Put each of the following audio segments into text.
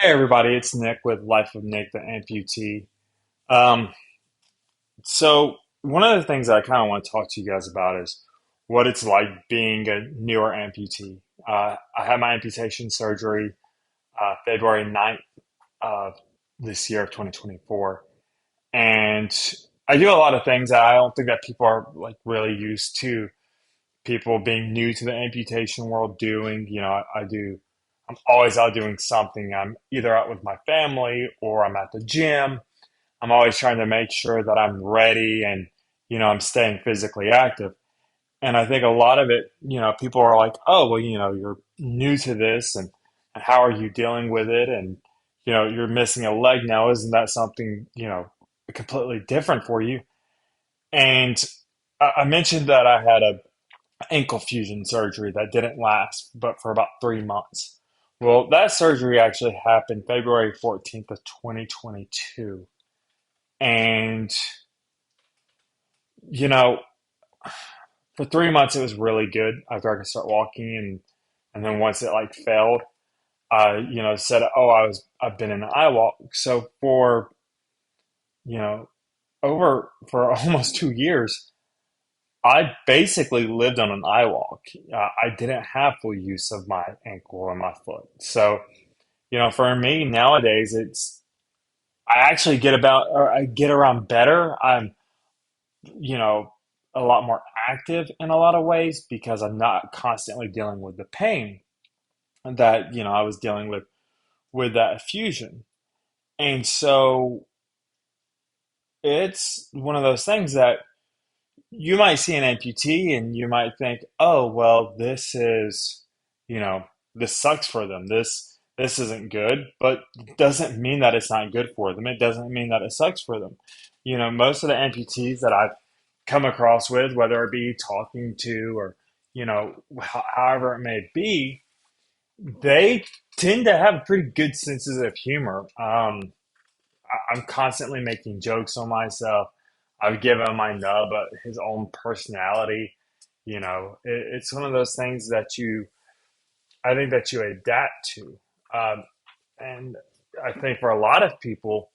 Hey everybody, it's Nick with Life of Nick, the amputee. Um, so one of the things that I kind of want to talk to you guys about is what it's like being a newer amputee. I had my amputation surgery February 9th of this year of 2024, and I do a lot of things that I don't think that people are like really used to. People being new to the amputation world doing. I'm always out doing something. I'm either out with my family or I'm at the gym. I'm always trying to make sure that I'm ready and, I'm staying physically active. And I think a lot of it, people are like, oh, well, you're new to this and how are you dealing with it? And, you're missing a leg now. Isn't that something, completely different for you? And I mentioned that I had a ankle fusion surgery that didn't last, but for about 3 months. Well, that surgery actually happened February 14th of 2022. And, you know, for 3 months it was really good after I could start walking and then once it like failed, I, said, oh, I've been in the eye walk. So for, you know, over for almost 2 years, I basically lived on an eye walk. I didn't have full use of my ankle or my foot. So, for me nowadays, I actually I get around better. I'm, you know, a lot more active in a lot of ways because I'm not constantly dealing with the pain that, I was dealing with that fusion. And so it's one of those things that you might see an amputee and you might think, oh, well, you know, this sucks for them. This isn't good, but it doesn't mean that it's not good for them. It doesn't mean that it sucks for them. Most of the amputees that I've come across with, whether it be talking to or, however it may be, they tend to have pretty good senses of humor. I'm constantly making jokes on myself. I've given my nub his own personality. It's one of those things that I think that you adapt to. And I think for a lot of people,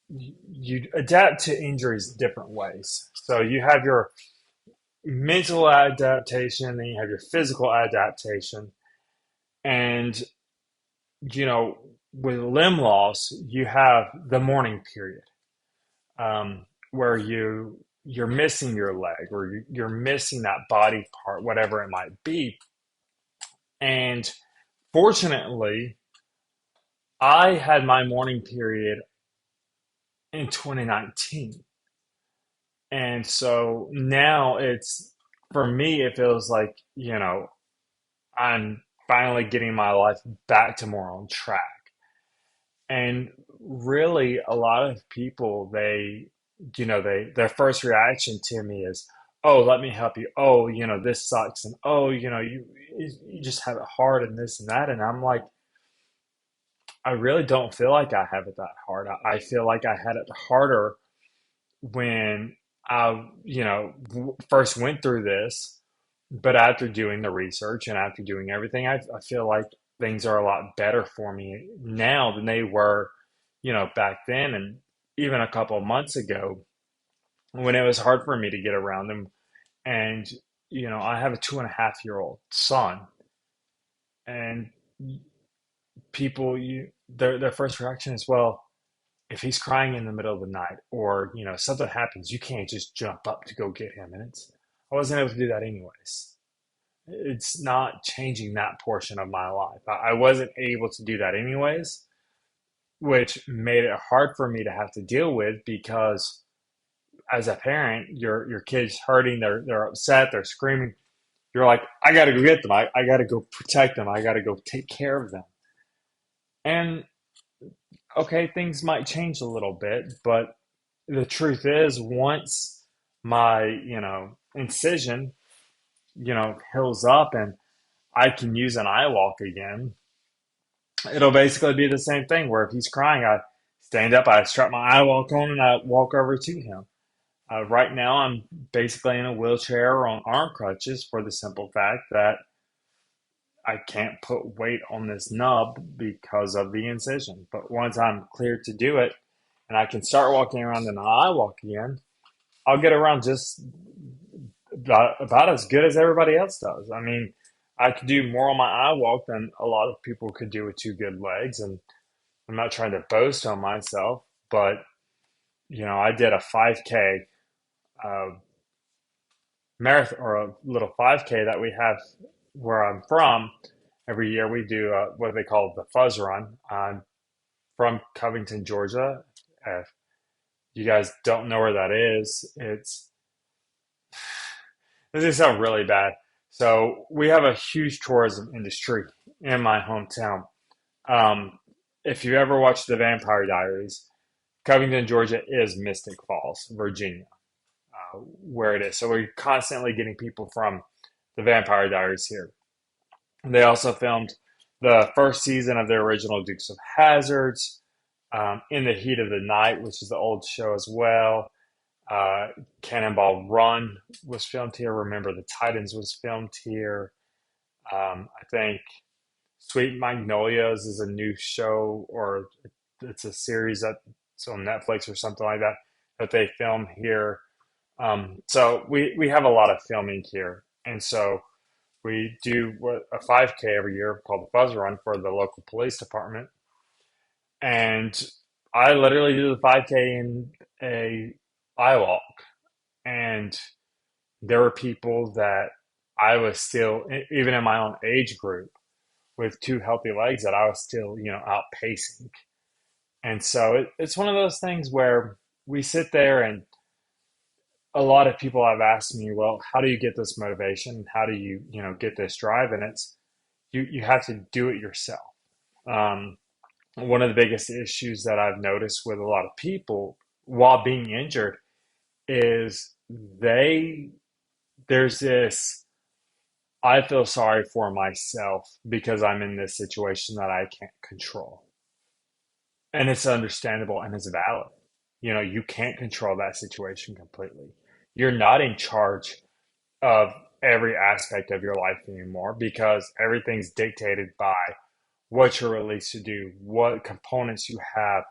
you adapt to injuries different ways. So you have your mental adaptation, then you have your physical adaptation. And, you know, with limb loss, you have the mourning period, where you're missing your leg or you're missing that body part, whatever it might be. And fortunately, I had my mourning period in 2019. And so now for me, it feels like, I'm finally getting my life back to more on track. And really, a lot of people, their first reaction to me is, "Oh, let me help you. Oh, this sucks, and oh, you just have it hard, and this and that." And I'm like, I really don't feel like I have it that hard. I feel like I had it harder when I, first went through this. But after doing the research and after doing everything, I feel like things are a lot better for me now than they were, back then. And even a couple of months ago when it was hard for me to get around them. And, I have a 2.5-year-old son, and people, their first reaction is, well, if he's crying in the middle of the night or, something happens, you can't just jump up to go get him. And I wasn't able to do that anyways. It's not changing that portion of my life. I wasn't able to do that anyways, which made it hard for me to have to deal with because as a parent, your kid's hurting, they're upset, they're screaming. You're like, I gotta go get them. I gotta go protect them. I gotta go take care of them. And okay, things might change a little bit, but the truth is once my, incision, heals up and I can use an eye walk again, it'll basically be the same thing where if he's crying, I stand up, I strap my eye walk on, and I walk over to him. Right now, I'm basically in a wheelchair or on arm crutches for the simple fact that I can't put weight on this nub because of the incision. But once I'm cleared to do it and I can start walking around and I walk again, I'll get around just about as good as everybody else does. I mean, I could do more on my eye walk than a lot of people could do with two good legs. And I'm not trying to boast on myself, but I did a 5K uh, marathon or a little 5K that we have where I'm from. Every year we do what they call the Fuzz Run. I'm from Covington, Georgia. If you guys don't know where that is, this is sound really bad. So we have a huge tourism industry in my hometown. Um, if you ever watched The Vampire Diaries, Covington, Georgia is Mystic Falls, Virginia, where it is. So we're constantly getting people from The Vampire Diaries here. They also filmed the first season of the original Dukes of Hazards, In the Heat of the Night, which is the old show as well. Uh, Cannonball Run was filmed here. Remember the Titans was filmed here. I think Sweet Magnolias is a new show, or it's a series that's on Netflix or something like that that they film here. So we have a lot of filming here, and so we do a 5K every year called the Buzz Run for the local police department, and I literally do the 5K in a I walk, and there were people that I was still, even in my own age group, with two healthy legs, that I was still, outpacing. And so it's one of those things where we sit there, and a lot of people have asked me, well, how do you get this motivation? How do you, get this drive? And it's, you have to do it yourself. Um, One of the biggest issues that I've noticed with a lot of people while being injured is there's this, I feel sorry for myself because I'm in this situation that I can't control. And it's understandable and it's valid. You can't control that situation completely. You're not in charge of every aspect of your life anymore because everything's dictated by what you're released to do, what components you have,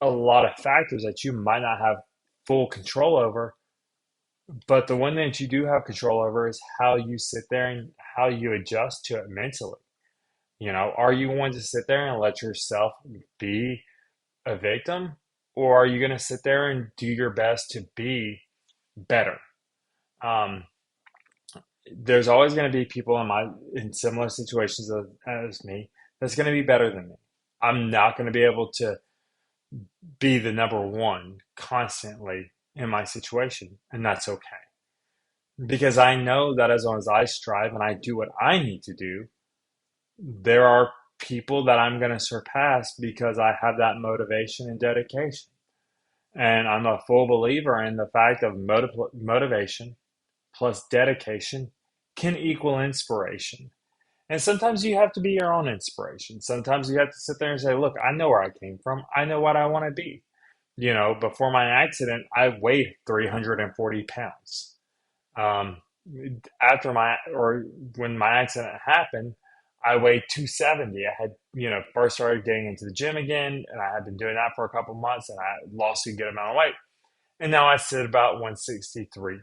a lot of factors that you might not have full control over. But the one thing that you do have control over is how you sit there and how you adjust to it mentally. Are you going to sit there and let yourself be a victim? Or are you going to sit there and do your best to be better? Um, there's always going to be people in similar situations as me that's going to be better than me. I'm not going to be able to be the number one constantly in my situation, and that's okay. Because I know that as long as I strive and I do what I need to do, there are people that I'm going to surpass because I have that motivation and dedication. And I'm a full believer in the fact of motivation plus dedication can equal inspiration. And sometimes you have to be your own inspiration. Sometimes you have to sit there and say, look, I know where I came from. I know what I want to be. Before my accident, I weighed 340 pounds. Um, After or when my accident happened, I weighed 270. I had, first started getting into the gym again, and I had been doing that for a couple months, and I lost a good amount of weight. And now I sit about 163.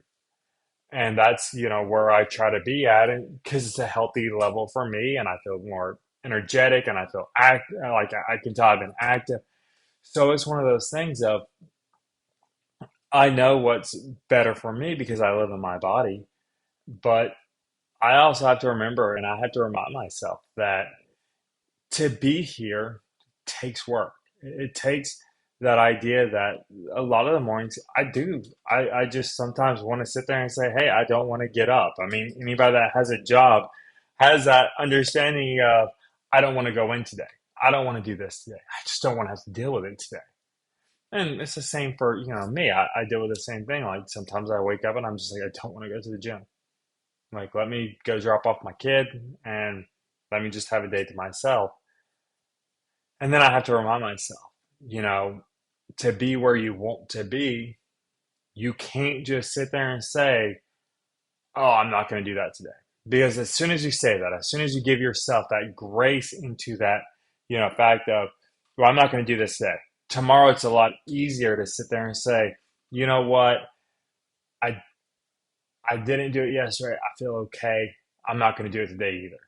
And that's, where I try to be at, and because it's a healthy level for me, and I feel more energetic, and I feel like I can tell I've been active. So it's one of those things of I know what's better for me because I live in my body, but I also have to remember and I have to remind myself that to be here takes work. It takes that idea that a lot of the mornings I do. I just sometimes want to sit there and say, hey, I don't want to get up. I mean, anybody that has a job has that understanding of, I don't want to go in today. I don't want to do this today. I just don't want to have to deal with it today. And it's the same for, me. I deal with the same thing. Like sometimes I wake up and I'm just like, I don't want to go to the gym. Like, let me go drop off my kid and let me just have a day to myself. And then I have to remind myself, you know, to be where you want to be, you can't just sit there and say, oh, I'm not going to do that today. Because as soon as you say that, as soon as you give yourself that grace into that, fact of, well, I'm not going to do this today. Tomorrow, it's a lot easier to sit there and say, you know what? I I didn't do it yesterday. I feel okay. I'm not going to do it today either.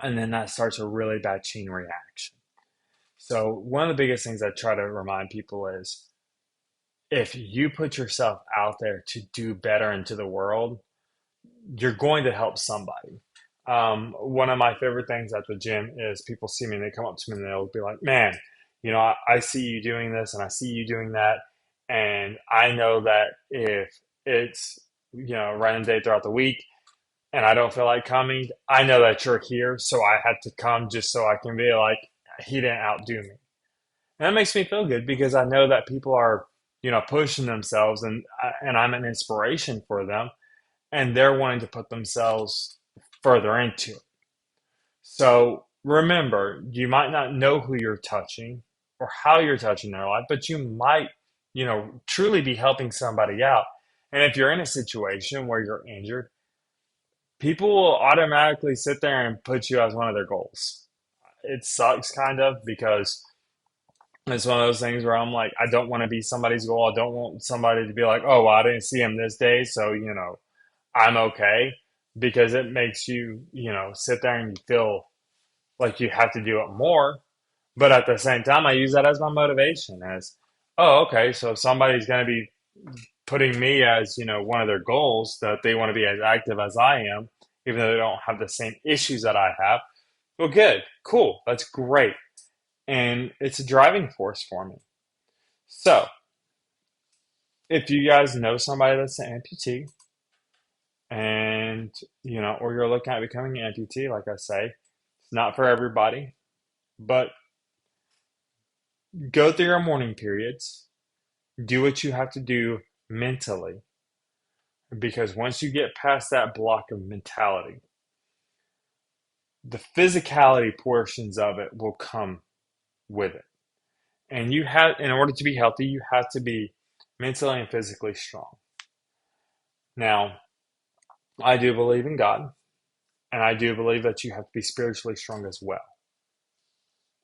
And then that starts a really bad chain reaction. So one of the biggest things I try to remind people is if you put yourself out there to do better into the world, you're going to help somebody. One of my favorite things at the gym is people see me and they come up to me and they'll be like, man, I see you doing this and I see you doing that. And I know that if it's, a random day throughout the week and I don't feel like coming, I know that you're here. So I had to come just so I can be like, he didn't outdo me. And that makes me feel good because I know that people are, pushing themselves and I'm an inspiration for them and they're wanting to put themselves further into it. So remember, you might not know who you're touching or how you're touching their life, but you might, truly be helping somebody out. And if you're in a situation where you're injured, people will automatically sit there and put you as one of their goals. It sucks kind of because it's one of those things where I'm like, I don't want to be somebody's goal. I don't want somebody to be like, oh, well, I didn't see him this day. So, I'm okay because it makes you, sit there and you feel like you have to do it more. But at the same time, I use that as my motivation as, oh, okay, so if somebody's going to be putting me as, one of their goals that they want to be as active as I am, even though they don't have the same issues that I have. Well, good, cool, that's great. And it's a driving force for me. So if you guys know somebody that's an amputee and, or you're looking at becoming an amputee, like I say, it's not for everybody, but go through your mourning periods, do what you have to do mentally, because once you get past that block of mentality, the physicality portions of it will come with it. And in order to be healthy, you have to be mentally and physically strong. Now, I do believe in God, and I do believe that you have to be spiritually strong as well.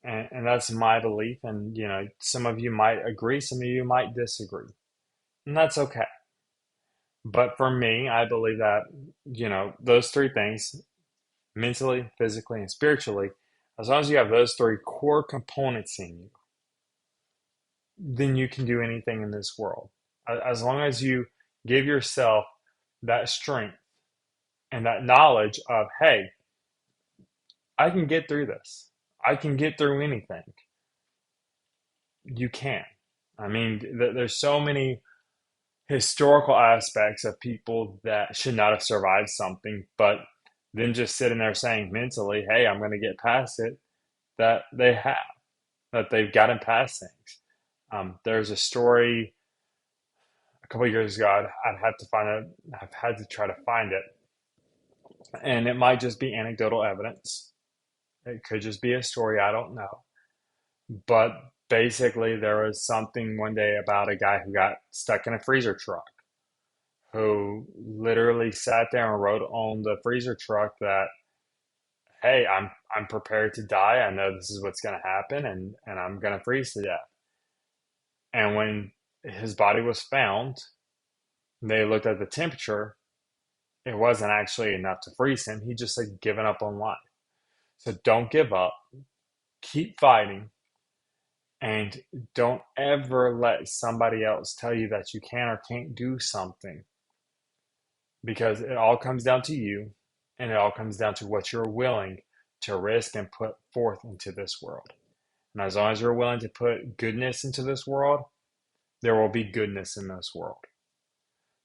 And that's my belief. And, some of you might agree, some of you might disagree. And that's okay. But for me, I believe that, those three things mentally, physically, and spiritually, as long as you have those three core components in you, then you can do anything in this world. As long as you give yourself that strength and that knowledge of, hey, I can get through this, I can get through anything, you can. I mean, there's so many historical aspects of people that should not have survived something, but then just sitting there saying mentally, hey, I'm going to get past it, that they have, that they've gotten past things. There's a story a couple of years ago. I'd have to find it. I've had to try to find it, and it might just be anecdotal evidence. It could just be a story. I don't know, but basically, there was something one day about a guy who got stuck in a freezer truck, who literally sat there and wrote on the freezer truck that, hey, I'm prepared to die. I know this is what's going to happen, and I'm going to freeze to death. And when his body was found, they looked at the temperature. It wasn't actually enough to freeze him. He just had given up on life. So don't give up. Keep fighting. And don't ever let somebody else tell you that you can or can't do something, because it all comes down to you and it all comes down to what you're willing to risk and put forth into this world. And as long as you're willing to put goodness into this world, there will be goodness in this world.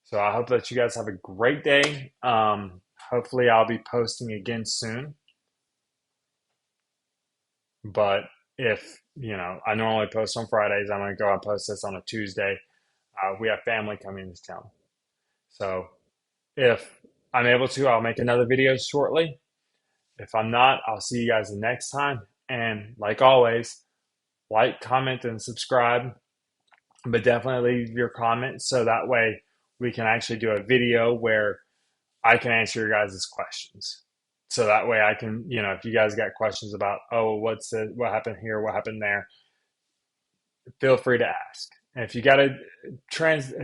So I hope that you guys have a great day. Hopefully, I'll be posting again soon. But if, I normally post on Fridays, I'm going to go and post this on a Tuesday. We have family coming into town. So if I'm able to, I'll make another video shortly. If I'm not, I'll see you guys the next time. And like always, like, comment, and subscribe. But definitely leave your comments so that way we can actually do a video where I can answer your guys' questions. So that way I can, if you guys got questions about, oh, what happened here, what happened there, feel free to ask. And if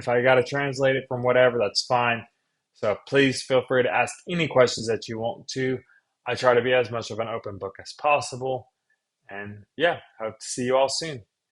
I gotta translate it from whatever, that's fine. So please feel free to ask any questions that you want to. I try to be as much of an open book as possible. And yeah, hope to see you all soon.